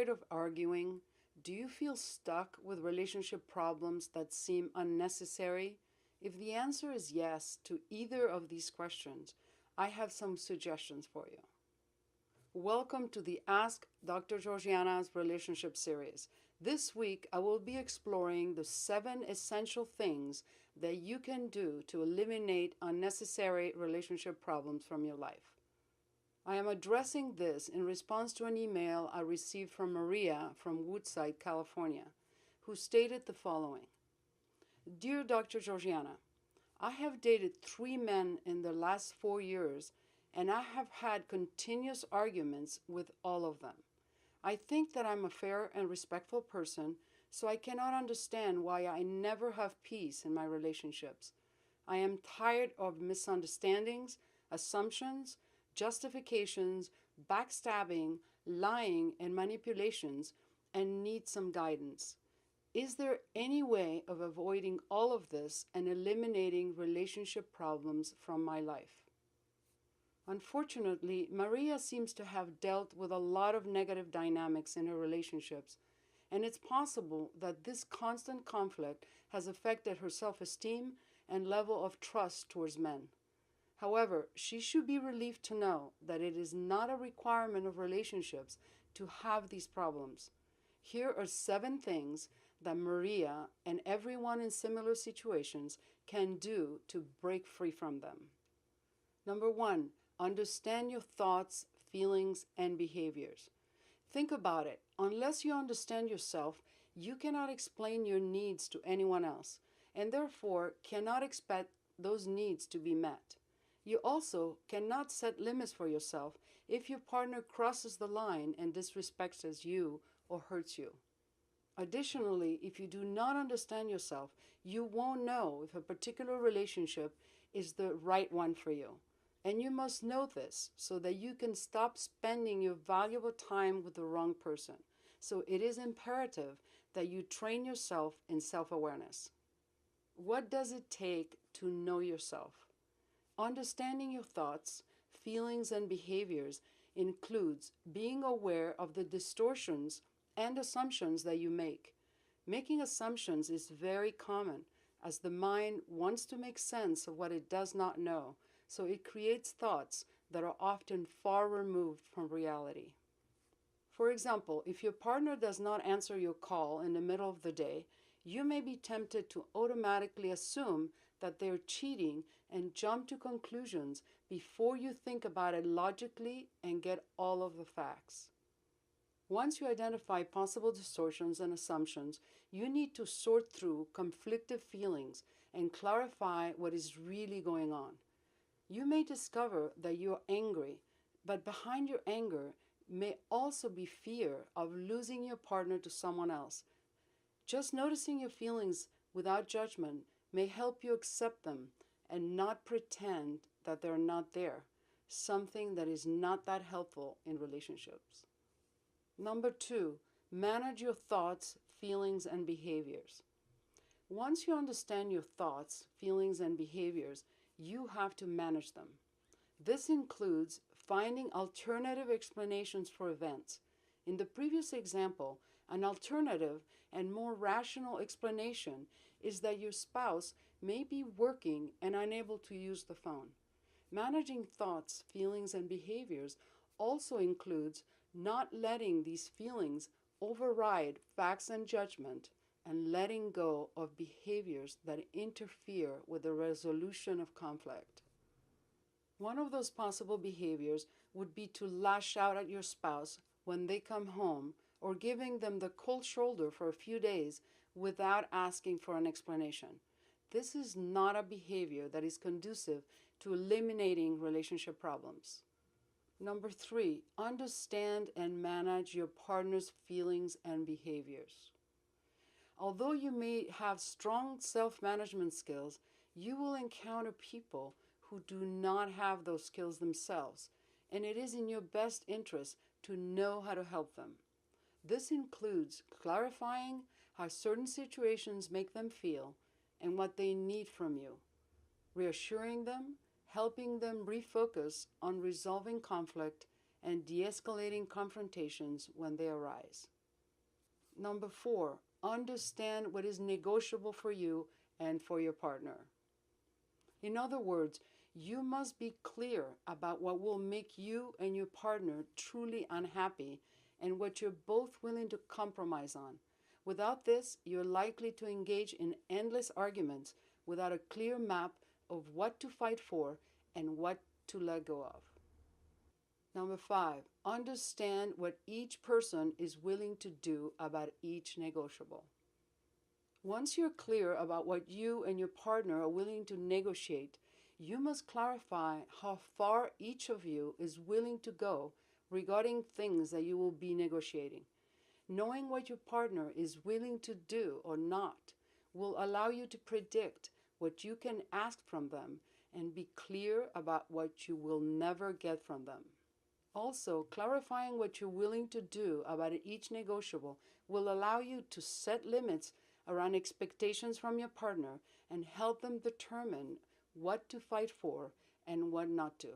tired of arguing? Do you feel stuck with relationship problems that seem unnecessary? If the answer is yes to either of these questions, I have some suggestions for you. Welcome to the Ask Dr. Georgiana's Relationship series. This week, I will be exploring the 7 essential things that you can do to eliminate unnecessary relationship problems from your life. I am addressing this in response to an email I received from Maria from Woodside, California, who stated the following. Dear Dr. Georgiana, I have dated 3 men in the last 4 years, and I have had continuous arguments with all of them. I think that I'm a fair and respectful person, so I cannot understand why I never have peace in my relationships. I am tired of misunderstandings, assumptions, justifications, backstabbing, lying, and manipulations, and need some guidance. Is there any way of avoiding all of this and eliminating relationship problems from my life? Unfortunately, Maria seems to have dealt with a lot of negative dynamics in her relationships, and it's possible that this constant conflict has affected her self-esteem and level of trust towards men. However, she should be relieved to know that it is not a requirement of relationships to have these problems. Here are 7 things that Maria and everyone in similar situations can do to break free from them. Number 1, understand your thoughts, feelings, and behaviors. Think about it. Unless you understand yourself, you cannot explain your needs to anyone else, and therefore cannot expect those needs to be met. You also cannot set limits for yourself if your partner crosses the line and disrespects you or hurts you. Additionally, if you do not understand yourself, you won't know if a particular relationship is the right one for you. And you must know this so that you can stop spending your valuable time with the wrong person. So it is imperative that you train yourself in self-awareness. What does it take to know yourself? Understanding your thoughts, feelings, and behaviors includes being aware of the distortions and assumptions that you make. Making assumptions is very common, as the mind wants to make sense of what it does not know, so it creates thoughts that are often far removed from reality. For example, if your partner does not answer your call in the middle of the day, you may be tempted to automatically assume that they're cheating and jump to conclusions before you think about it logically and get all of the facts. Once you identify possible distortions and assumptions, you need to sort through conflicted feelings and clarify what is really going on. You may discover that you're angry, but behind your anger may also be fear of losing your partner to someone else. Just noticing your feelings without judgment may help you accept them and not pretend that they're not there, something that is not that helpful in relationships. Number 2, manage your thoughts, feelings, and behaviors. Once you understand your thoughts, feelings, and behaviors, you have to manage them. This includes finding alternative explanations for events. In the previous example, an alternative and more rational explanation is that your spouse may be working and unable to use the phone. Managing thoughts, feelings, and behaviors also includes not letting these feelings override facts and judgment and letting go of behaviors that interfere with the resolution of conflict. One of those possible behaviors would be to lash out at your spouse when they come home or giving them the cold shoulder for a few days without asking for an explanation. This is not a behavior that is conducive to eliminating relationship problems. Number 3, understand and manage your partner's feelings and behaviors. Although you may have strong self-management skills, you will encounter people who do not have those skills themselves, and it is in your best interest to know how to help them. This includes clarifying how certain situations make them feel and what they need from you, reassuring them, helping them refocus on resolving conflict, and de-escalating confrontations when they arise. Number 4, understand what is negotiable for you and for your partner. In other words, you must be clear about what will make you and your partner truly unhappy and what you're both willing to compromise on. Without this, you're likely to engage in endless arguments without a clear map of what to fight for and what to let go of. Number 5, understand what each person is willing to do about each negotiable. Once you're clear about what you and your partner are willing to negotiate, you must clarify how far each of you is willing to go regarding things that you will be negotiating. Knowing what your partner is willing to do or not will allow you to predict what you can ask from them and be clear about what you will never get from them. Also, clarifying what you're willing to do about each negotiable will allow you to set limits around expectations from your partner and help them determine what to fight for and what not to.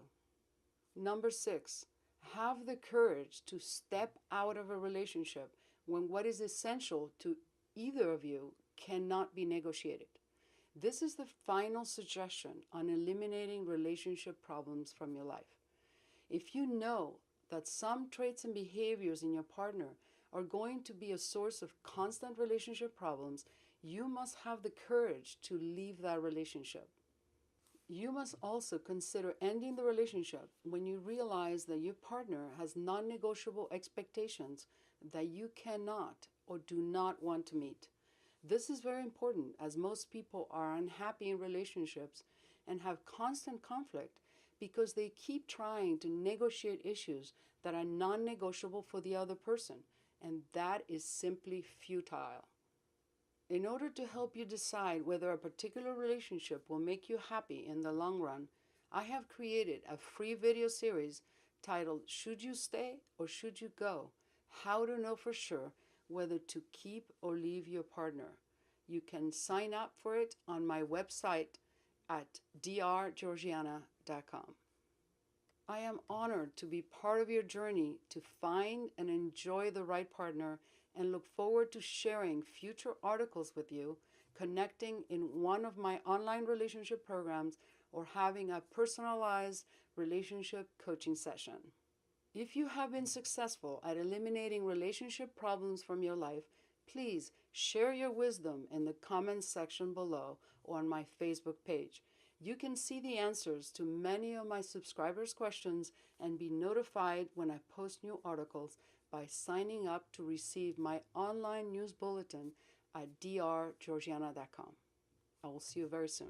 Number 6, have the courage to step out of a relationship when what is essential to either of you cannot be negotiated. This is the final suggestion on eliminating relationship problems from your life. If you know that some traits and behaviors in your partner are going to be a source of constant relationship problems, you must have the courage to leave that relationship. You must also consider ending the relationship when you realize that your partner has non-negotiable expectations that you cannot or do not want to meet. This is very important as most people are unhappy in relationships and have constant conflict because they keep trying to negotiate issues that are non-negotiable for the other person, and that is simply futile. In order to help you decide whether a particular relationship will make you happy in the long run, I have created a free video series titled "Should You Stay or Should You Go? How to Know for Sure Whether to Keep or Leave Your Partner." You can sign up for it on my website at drgeorgiana.com. I am honored to be part of your journey to find and enjoy the right partner and look forward to sharing future articles with you, connecting in one of my online relationship programs, or having a personalized relationship coaching session. If you have been successful at eliminating relationship problems from your life, please share your wisdom in the comments section below or on my Facebook page. You can see the answers to many of my subscribers' questions and be notified when I post new articles by signing up to receive my online news bulletin at drgeorgiana.com. I will see you very soon.